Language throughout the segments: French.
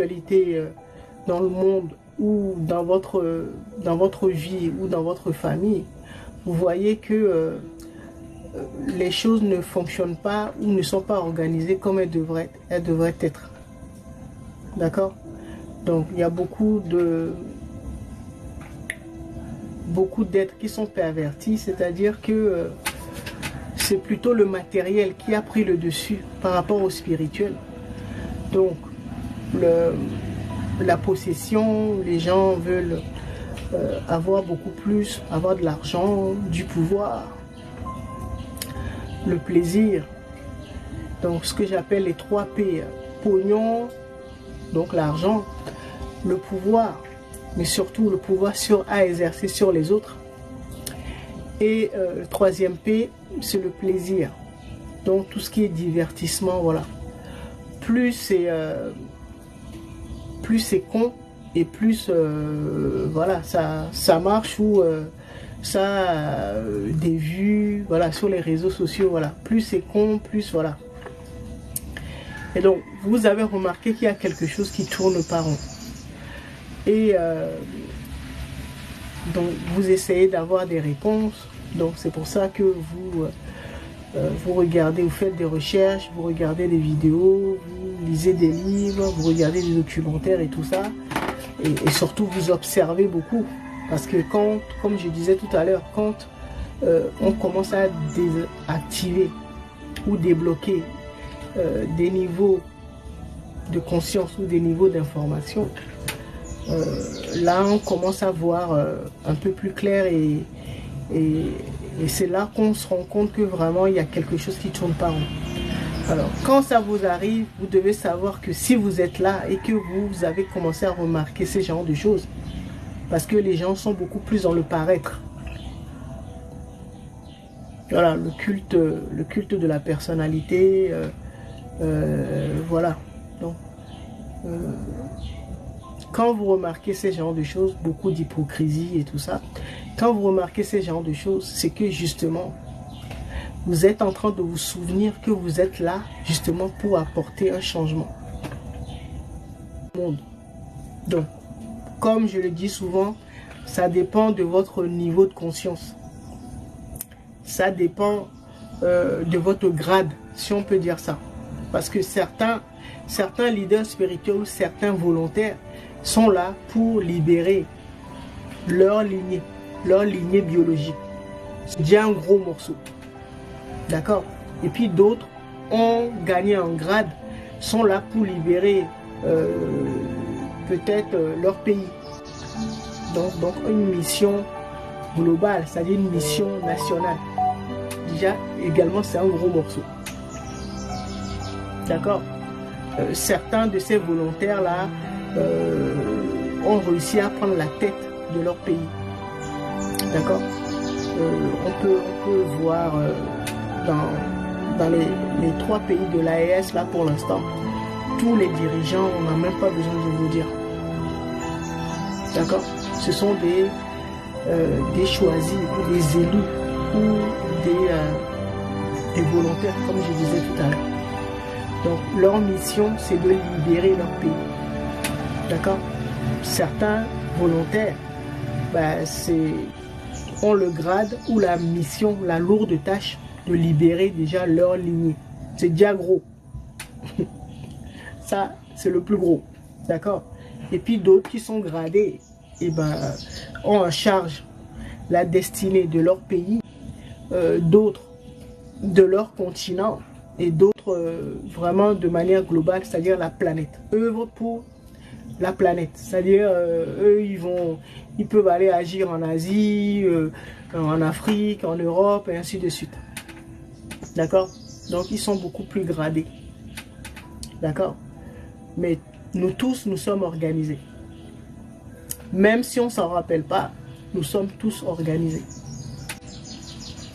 spiritualité dans le monde ou dans votre vie ou dans votre famille, vous voyez que les choses ne fonctionnent pas ou ne sont pas organisées comme elles devraient être. D'accord? Donc il y a beaucoup d'êtres qui sont pervertis, c'est-à-dire que c'est plutôt le matériel qui a pris le dessus par rapport au spirituel. Donc la possession, les gens veulent avoir beaucoup plus, avoir de l'argent, du pouvoir, le plaisir. Donc ce que j'appelle les 3 P, pognon, donc l'argent, le pouvoir, mais surtout le pouvoir à exercer sur les autres. Et le 3e P, c'est le plaisir. Donc tout ce qui est divertissement, voilà. Plus c'est con et plus voilà, ça marche ou ça a des vues, voilà, sur les réseaux sociaux, voilà. Plus c'est con, plus voilà. Et donc vous avez remarqué qu'il y a quelque chose qui tourne pas rond. Et donc vous essayez d'avoir des réponses. Donc c'est pour ça que vous regardez, vous faites des recherches, vous regardez des vidéos, vous lisez des livres, vous regardez des documentaires et tout ça. Et surtout vous observez beaucoup. Parce que quand, comme je disais tout à l'heure, quand on commence à désactiver ou débloquer des niveaux de conscience ou des niveaux d'information, là on commence à voir un peu plus clair et c'est là qu'on se rend compte que vraiment il y a quelque chose qui ne tourne pas rond. Alors quand ça vous arrive, vous devez savoir que si vous êtes là et que vous avez commencé à remarquer ce genre de choses, parce que les gens sont beaucoup plus dans le paraître. Voilà, le culte de la personnalité, voilà. Donc, quand vous remarquez ce genre de choses, beaucoup d'hypocrisie et tout ça, quand vous remarquez ce genre de choses, c'est que justement, vous êtes en train de vous souvenir que vous êtes là justement pour apporter un changement au monde. Donc, comme je le dis souvent, ça dépend de votre niveau de conscience. Ça dépend de votre grade, si on peut dire ça. Parce que certains leaders spirituels ou certains volontaires sont là pour libérer leur lignée biologique. C'est déjà un gros morceau. D'accord? Et puis d'autres ont gagné en grade, sont là pour libérer peut-être leur pays. Donc une mission globale, c'est-à-dire une mission nationale. Déjà, également, c'est un gros morceau. D'accord? Certains de ces volontaires-là ont réussi à prendre la tête de leur pays. D'accord? On peut voir dans les 3 pays de l'AES, là pour l'instant, tous les dirigeants, on n'a même pas besoin de vous dire. D'accord? Ce sont des choisis, ou des élus, ou des volontaires, comme je disais tout à l'heure. Donc leur mission, c'est de libérer leur pays. D'accord? Certains volontaires, ont le grade ou la mission, la lourde tâche de libérer déjà leur lignée. C'est déjà gros. Ça, c'est le plus gros. D'accord? Et puis d'autres qui sont gradés, ont en charge la destinée de leur pays, d'autres de leur continent et d'autres vraiment de manière globale, c'est-à-dire la planète. Œuvre pour la planète, c'est-à-dire eux ils peuvent aller agir en Asie, en Afrique, en Europe et ainsi de suite. D'accord? Donc ils sont beaucoup plus gradés. D'accord? Mais nous tous, nous sommes organisés. Même si on ne s'en rappelle pas, nous sommes tous organisés.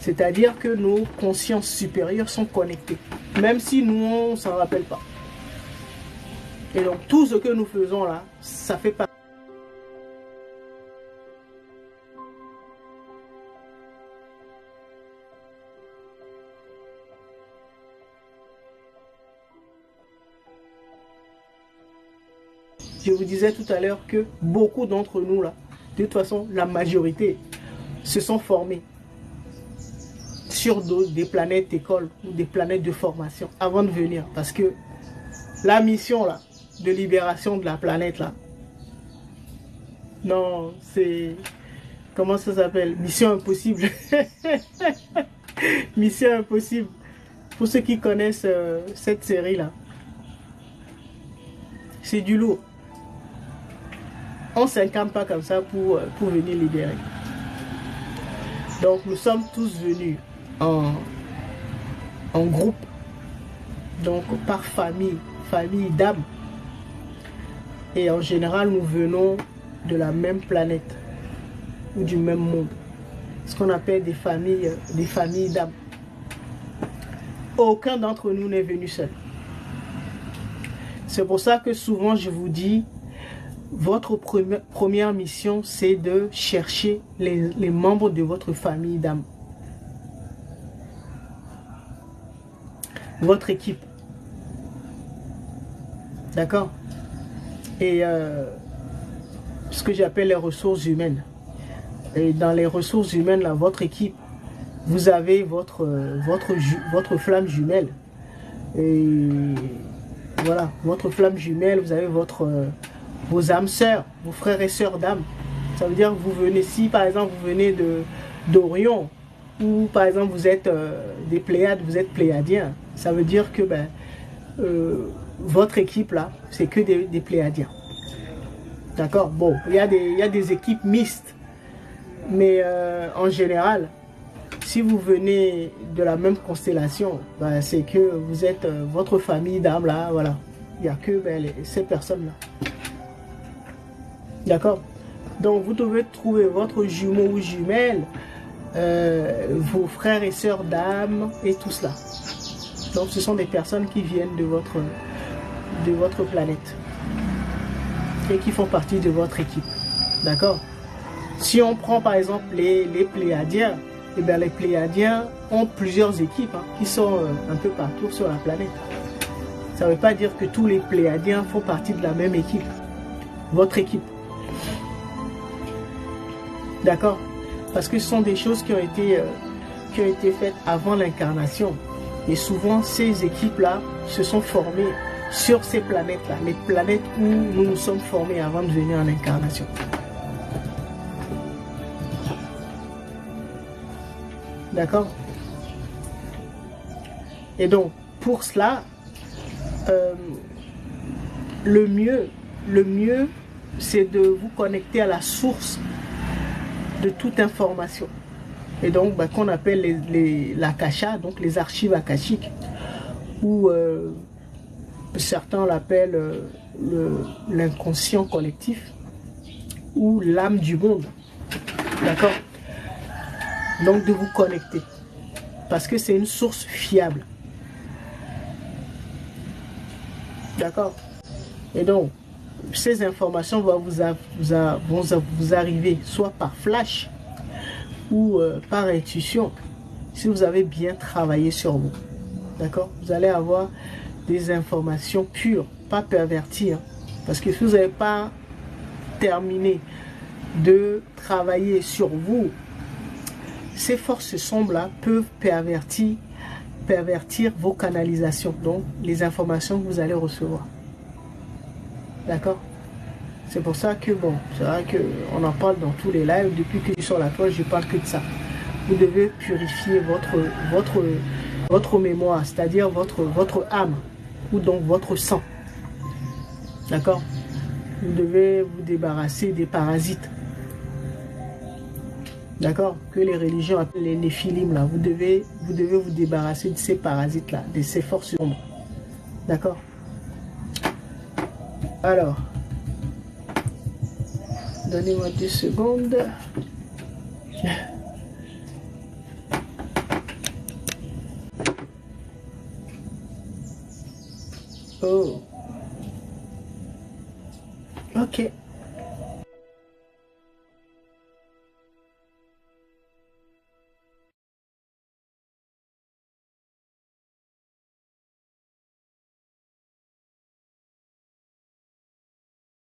C'est-à-dire que nos consciences supérieures sont connectées. Même si nous, on ne s'en rappelle pas. Et donc tout ce que nous faisons là, ça fait partie. Je vous disais tout à l'heure que beaucoup d'entre nous, là, de toute façon, la majorité, se sont formés sur des planètes écoles ou des planètes de formation avant de venir. Parce que la mission là, de libération de la planète, là, non, c'est... Comment ça s'appelle? Mission impossible. Mission impossible. Pour ceux qui connaissent cette série-là, c'est du lourd. On ne s'incarne pas comme ça pour venir libérer. Donc nous sommes tous venus en groupe, donc par famille d'âmes. Et en général, nous venons de la même planète ou du même monde. Ce qu'on appelle des familles d'âmes. Aucun d'entre nous n'est venu seul. C'est pour ça que souvent je vous dis, votre première mission, c'est de chercher les membres de votre famille d'âme. Votre équipe. D'accord? Et ce que j'appelle les ressources humaines. Et dans les ressources humaines, là, votre équipe, vous avez votre flamme jumelle. Et voilà, votre flamme jumelle, vous avez vos âmes sœurs, vos frères et sœurs d'âme. Ça veut dire que vous venez, si par exemple vous venez d'Orion, ou par exemple vous êtes des Pléiades, vous êtes Pléiadiens, ça veut dire que votre équipe là, c'est que des Pléiadiens. D'accord? Bon, il y a des équipes mixtes, mais en général, si vous venez de la même constellation, c'est que vous êtes votre famille d'âme là, voilà. Il n'y a que ces personnes-là. D'accord? Donc vous devez trouver votre jumeau ou jumelle, vos frères et sœurs d'âme et tout cela. Donc ce sont des personnes qui viennent de votre planète et qui font partie de votre équipe. D'accord? Si on prend par exemple les Pléiadiens, eh bien, les Pléiadiens ont plusieurs équipes qui sont un peu partout sur la planète. Ça ne veut pas dire que tous les Pléiadiens font partie de la même équipe. Votre équipe. D'accord? Parce que ce sont des choses qui ont été faites avant l'incarnation. Et souvent, ces équipes-là se sont formées sur ces planètes-là. Les planètes où nous nous sommes formés avant de venir en incarnation. D'accord? Et donc, pour cela, le mieux, c'est de vous connecter à la source de toute information. Et donc, qu'on appelle l'akasha, donc les archives akashiques, ou certains l'appellent l'inconscient collectif, ou l'âme du monde. D'accord? Donc, de vous connecter. Parce que c'est une source fiable. D'accord? Et donc, ces informations vont vous arriver soit par flash ou par intuition si vous avez bien travaillé sur vous. D'accord? Vous allez avoir des informations pures, pas perverties. Parce que si vous n'avez pas terminé de travailler sur vous, ces forces sombres-là peuvent pervertir vos canalisations, donc les informations que vous allez recevoir. D'accord? C'est pour ça que, bon, c'est vrai qu'on en parle dans tous les lives. Depuis que je suis sur la toile, je parle que de ça. Vous devez purifier votre mémoire, c'est-à-dire votre âme, ou donc votre sang. D'accord? Vous devez vous débarrasser des parasites. D'accord? Que les religions appellent les néphilim, là. Vous devez vous débarrasser de ces parasites-là, de ces forces sombres. D'accord? Alors, donnez-moi 2 secondes. Oh. Ok.